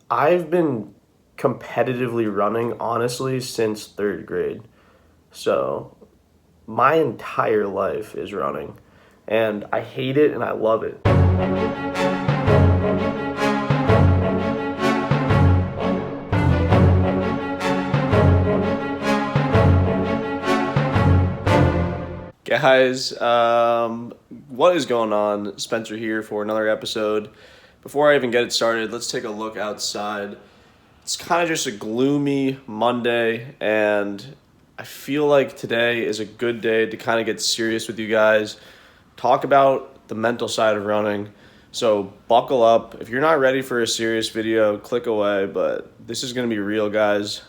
I've been competitively running, honestly, since third grade. So my entire life is running, and I hate it and I love it. Guys, what is going on? Spencer here for another episode. Before I even get it started, let's take a look outside. It's kind of just a gloomy Monday, and I feel like today is a good day to kind of get serious with you guys, talk about the mental side of running. So buckle up. If you're not ready for a serious video, click away, but this is going to be real, guys.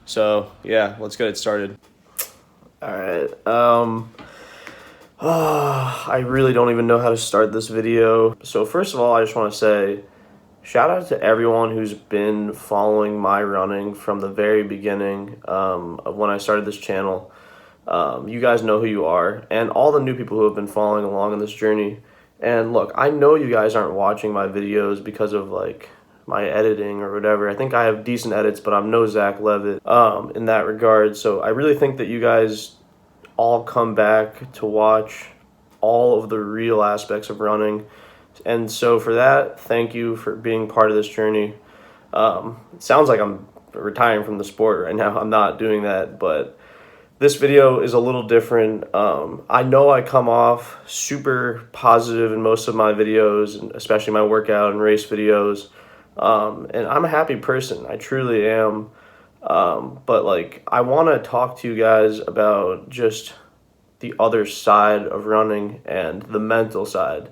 So yeah, let's get it started. All right. I really don't even know how to start this video. So first of all, I just want to say shout out to everyone who's been following my running from the very beginning of when I started this channel. You guys know who you are, and all the new people who have been following along on this journey. And look, I know you guys aren't watching my videos because of like my editing or whatever. I think I have decent edits, but I'm no Zach Levitt in that regard. So I really think that you guys all come back to watch all of the real aspects of running. And so for that, thank you for being part of this journey. It sounds like I'm retiring from the sport right now. I'm not doing that, but this video is a little different. I know I come off super positive in most of my videos, and especially my workout and race videos. And I'm a happy person. I truly am. But like, I want to talk to you guys about just the other side of running and the mental side.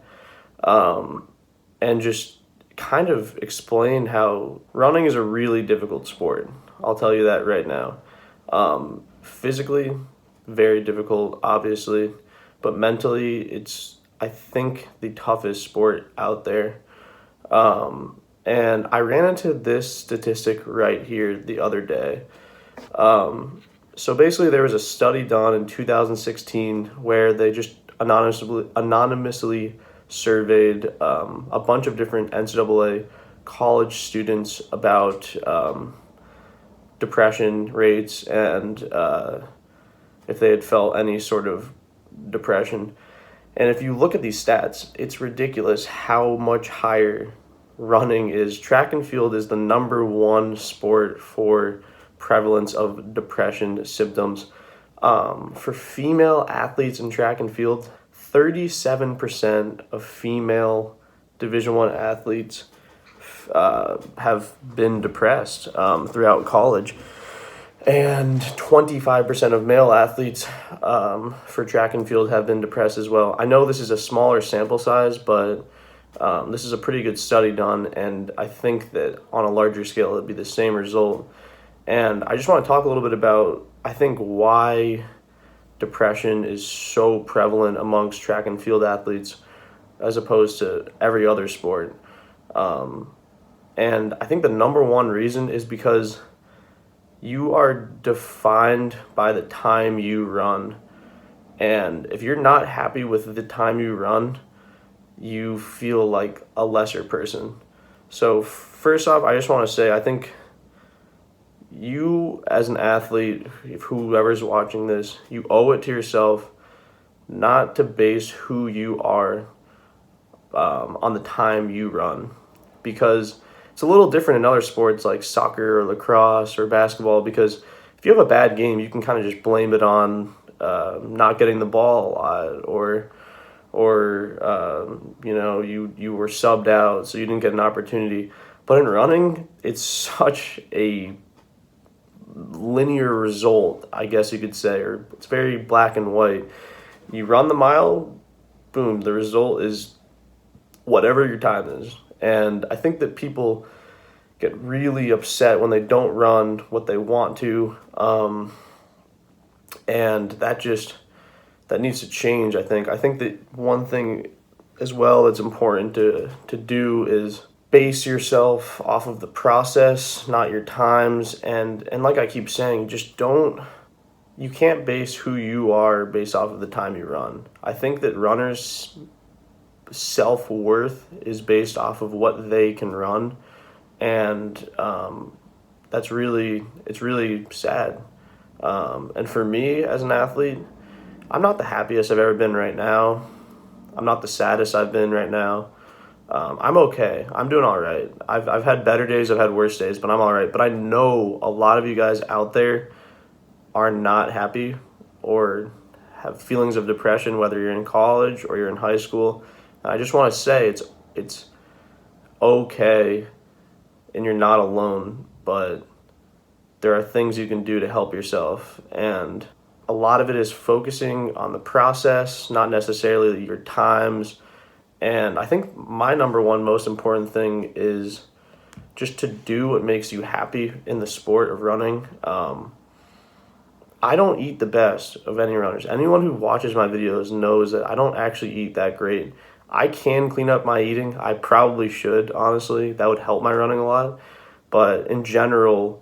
And just kind of explain how running is a really difficult sport. I'll tell you that right now. Physically, very difficult, obviously, but mentally, it's, I think, the toughest sport out there. And I ran into this statistic right here the other day. So basically, there was a study done in 2016 where they just anonymously surveyed a bunch of different NCAA college students about depression rates and if they had felt any sort of depression. And if you look at these stats, it's ridiculous how much higher running is. Track and field is the number one sport for prevalence of depression symptoms. For female athletes in track and field, 37% of female Division I athletes have been depressed throughout college, and 25% of male athletes for track and field have been depressed as well. I know this is a smaller sample size, but this is a pretty good study done, and I think that on a larger scale it'd be the same result. And I just want to talk a little bit about, I think, why depression is so prevalent amongst track and field athletes as opposed to every other sport. And I think the number one reason is because you are defined by the time you run. And if you're not happy with the time you run, you feel like a lesser person. So first off, I just want to say, I think you as an athlete, if whoever's watching this, you owe it to yourself not to base who you are on the time you run, because it's a little different in other sports like soccer or lacrosse or basketball, because if you have a bad game, you can kind of just blame it on not getting the ball a lot, or you know, you were subbed out so you didn't get an opportunity. But in running, it's such a linear result, I guess you could say, or it's very black and white. You run the mile, boom, the result is whatever your time is. And I think that people get really upset when they don't run what they want to, and that needs to change. I think that one thing as well that's important to do is base yourself off of the process, not your times. And like I keep saying, you can't base who you are based off of the time you run. I think that runners' self-worth is based off of what they can run and it's really sad. And for me as an athlete, I'm not the happiest I've ever been right now. I'm not the saddest I've been right now. I'm okay. I'm doing all right. I've had better days, I've had worse days, but I'm all right. But I know a lot of you guys out there are not happy or have feelings of depression, whether you're in college or you're in high school. And I just want to say it's okay, and you're not alone, but there are things you can do to help yourself. And a lot of it is focusing on the process, not necessarily your times. And I think my number one most important thing is just to do what makes you happy in the sport of running. I don't eat the best of any runners. Anyone who watches my videos knows that I don't actually eat that great. I can clean up my eating. I probably should, honestly. That would help my running a lot. But in general,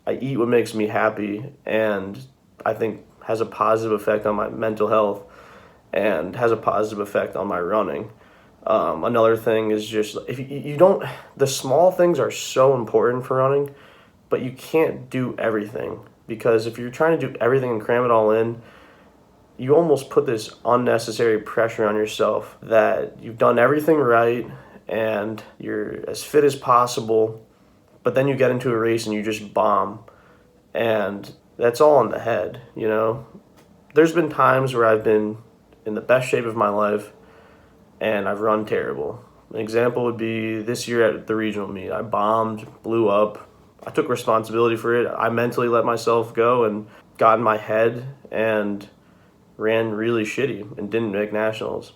I eat what makes me happy, and I think has a positive effect on my mental health and has a positive effect on my running. Another thing is just if you don't, the small things are so important for running, but you can't do everything, because if you're trying to do everything and cram it all in, you almost put this unnecessary pressure on yourself that you've done everything right and you're as fit as possible, but then you get into a race and you just bomb, and that's all in the head, you know? There's been times where I've been in the best shape of my life and I've run terrible. An example would be this year at the regional meet. I bombed, blew up. I took responsibility for it. I mentally let myself go and got in my head and ran really shitty and didn't make nationals.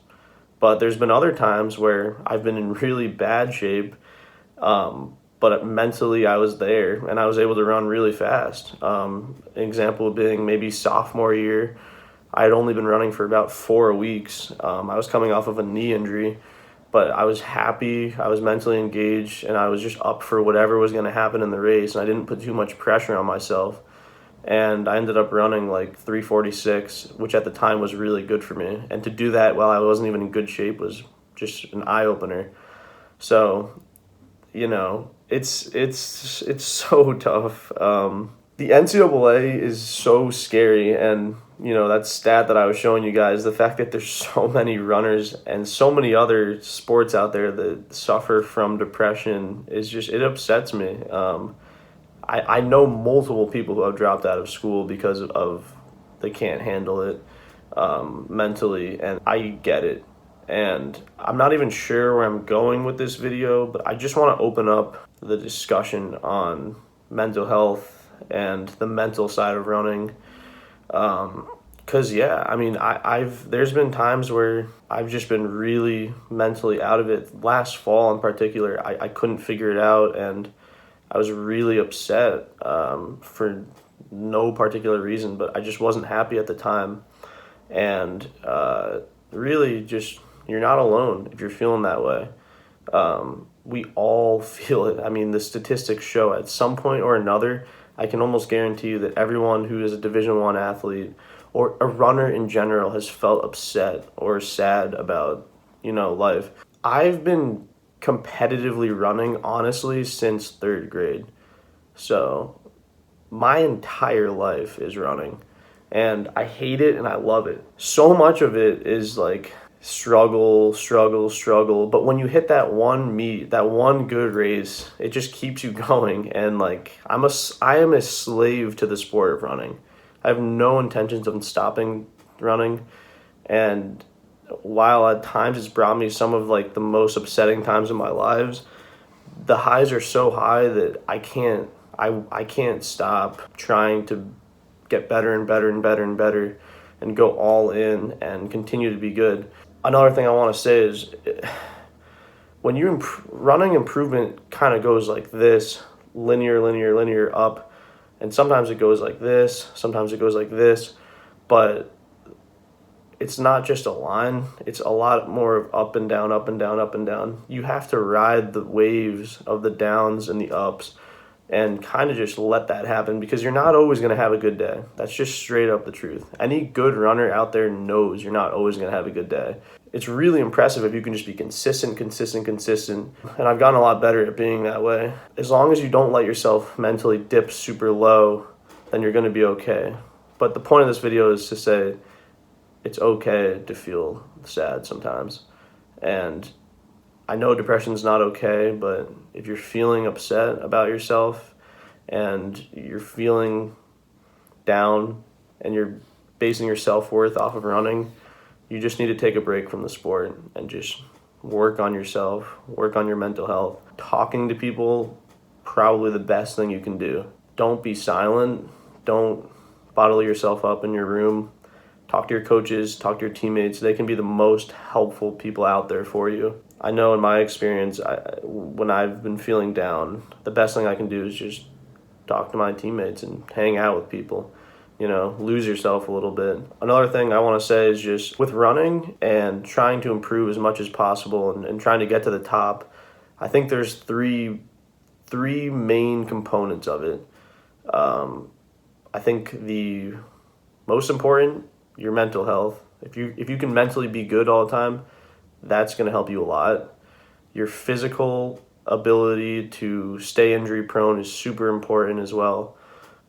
But there's been other times where I've been in really bad shape, but mentally I was there and I was able to run really fast. An example being maybe sophomore year, I had only been running for about 4 weeks. I was coming off of a knee injury, but I was happy, I was mentally engaged, and I was just up for whatever was going to happen in the race, and I didn't put too much pressure on myself. And I ended up running like 3:46, which at the time was really good for me. And to do that while I wasn't even in good shape was just an eye-opener. So, you know, it's so tough. The NCAA is so scary, and you know, that stat that I was showing you guys, the fact that there's so many runners and so many other sports out there that suffer from depression is just, it upsets me. I know multiple people who have dropped out of school because of they can't handle it mentally, and I get it. And I'm not even sure where I'm going with this video, but I just want to open up the discussion on mental health and the mental side of running. Cause yeah, I mean, there's been times where I've just been really mentally out of it. Last fall in particular, I couldn't figure it out, and I was really upset, for no particular reason, but I just wasn't happy at the time. And, really just, you're not alone if you're feeling that way. We all feel it. I mean, the statistics show at some point or another, I can almost guarantee you that everyone who is a Division I athlete or a runner in general has felt upset or sad about, you know, life. I've been competitively running, honestly, since 3rd grade. So my entire life is running, and I hate it and I love it. So much of it is like struggle, but when you hit that one meet, that one good race, it just keeps you going. And like I am a slave to the sport of running. I have no intentions of stopping running, and while at times it's brought me some of like the most upsetting times in my lives, the highs are so high that I can't stop trying to get better and better and better and better and go all in and continue to be good. Another thing I want to say is when you running improvement kind of goes like this, linear up, and sometimes it goes like this, sometimes it goes like this, but it's not just a line. It's a lot more of up and down, up and down, up and down. You have to ride the waves of the downs and the ups and kind of just let that happen, because you're not always going to have a good day. That's just straight up the truth. Any good runner out there knows you're not always going to have a good day. it's really impressive if you can just be consistent. And I've gotten a lot better at being that way. As long as you don't let yourself mentally dip super low, then you're going to be okay. But the point of this video is to say it's okay to feel sad sometimes. And I know depression's not okay, but if you're feeling upset about yourself and you're feeling down and you're basing your self-worth off of running, you just need to take a break from the sport and just work on yourself, work on your mental health. Talking to people, probably the best thing you can do. Don't be silent. Don't bottle yourself up in your room. Talk to your coaches, talk to your teammates. They can be the most helpful people out there for you. I know in my experience, when I've been feeling down, the best thing I can do is just talk to my teammates and hang out with people. You know, lose yourself a little bit. Another thing I want to say is just with running and trying to improve as much as possible and trying to get to the top, I think there's three main components of it. I think the most important, your mental health. If you can mentally be good all the time, that's going to help you a lot. Your physical ability to stay injury prone is super important as well.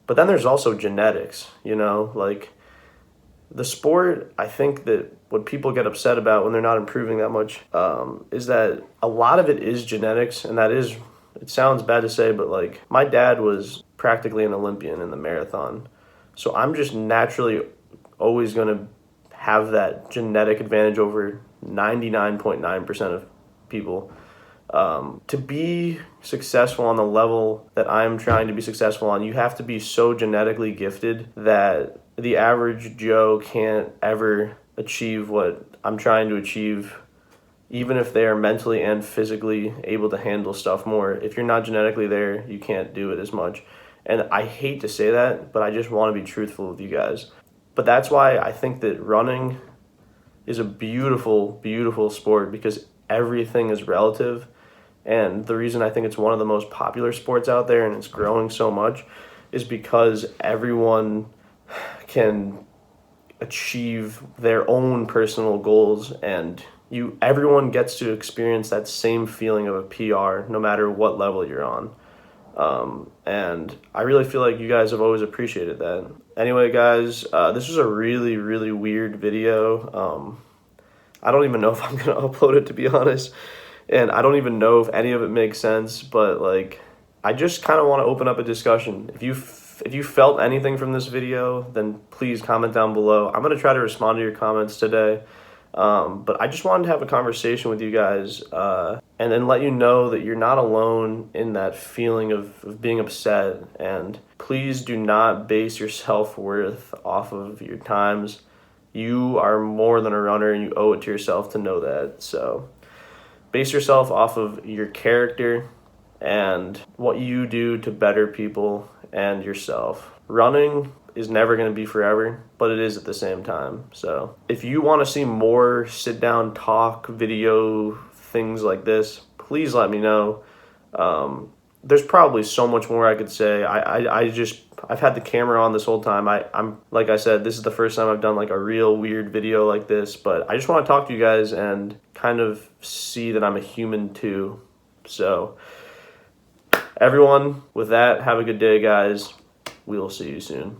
But then there's also genetics, you know, like the sport. I think that what people get upset about when they're not improving that much is that a lot of it is genetics. And that is, it sounds bad to say, but like my dad was practically an Olympian in the marathon. So I'm just naturally always going to have that genetic advantage over 99.9% of people. To be successful on the level that I'm trying to be successful on, you have to be so genetically gifted that the average Joe can't ever achieve what I'm trying to achieve, even if they are mentally and physically able to handle stuff more. If you're not genetically there, you can't do it as much. And I hate to say that, but I just want to be truthful with you guys. But that's why I think that running is a beautiful, beautiful sport, because everything is relative. And the reason I think it's one of the most popular sports out there and it's growing so much is because everyone can achieve their own personal goals, and everyone gets to experience that same feeling of a PR no matter what level you're on. And I really feel like you guys have always appreciated that. Anyway, guys, this was a really, really weird video. I don't even know if I'm going to upload it, to be honest. And I don't even know if any of it makes sense, but like, I just kind of want to open up a discussion. If you felt anything from this video, then please comment down below. I'm going to try to respond to your comments today. But I just wanted to have a conversation with you guys, and then let you know that you're not alone in that feeling of being upset. And please do not base your self-worth off of your times. You are more than a runner, and you owe it to yourself to know that. So base yourself off of your character and what you do to better people and yourself. Running is never going to be forever, but it is at the same time. So if you want to see more sit down talk video things like this, please let me know. There's probably so much more I could say. I've had the camera on this whole time. I'm like I said, this is the first time I've done like a real weird video like this, but I just want to talk to you guys and kind of see that I'm a human too. So everyone, with that, have a good day, guys. We'll see you soon.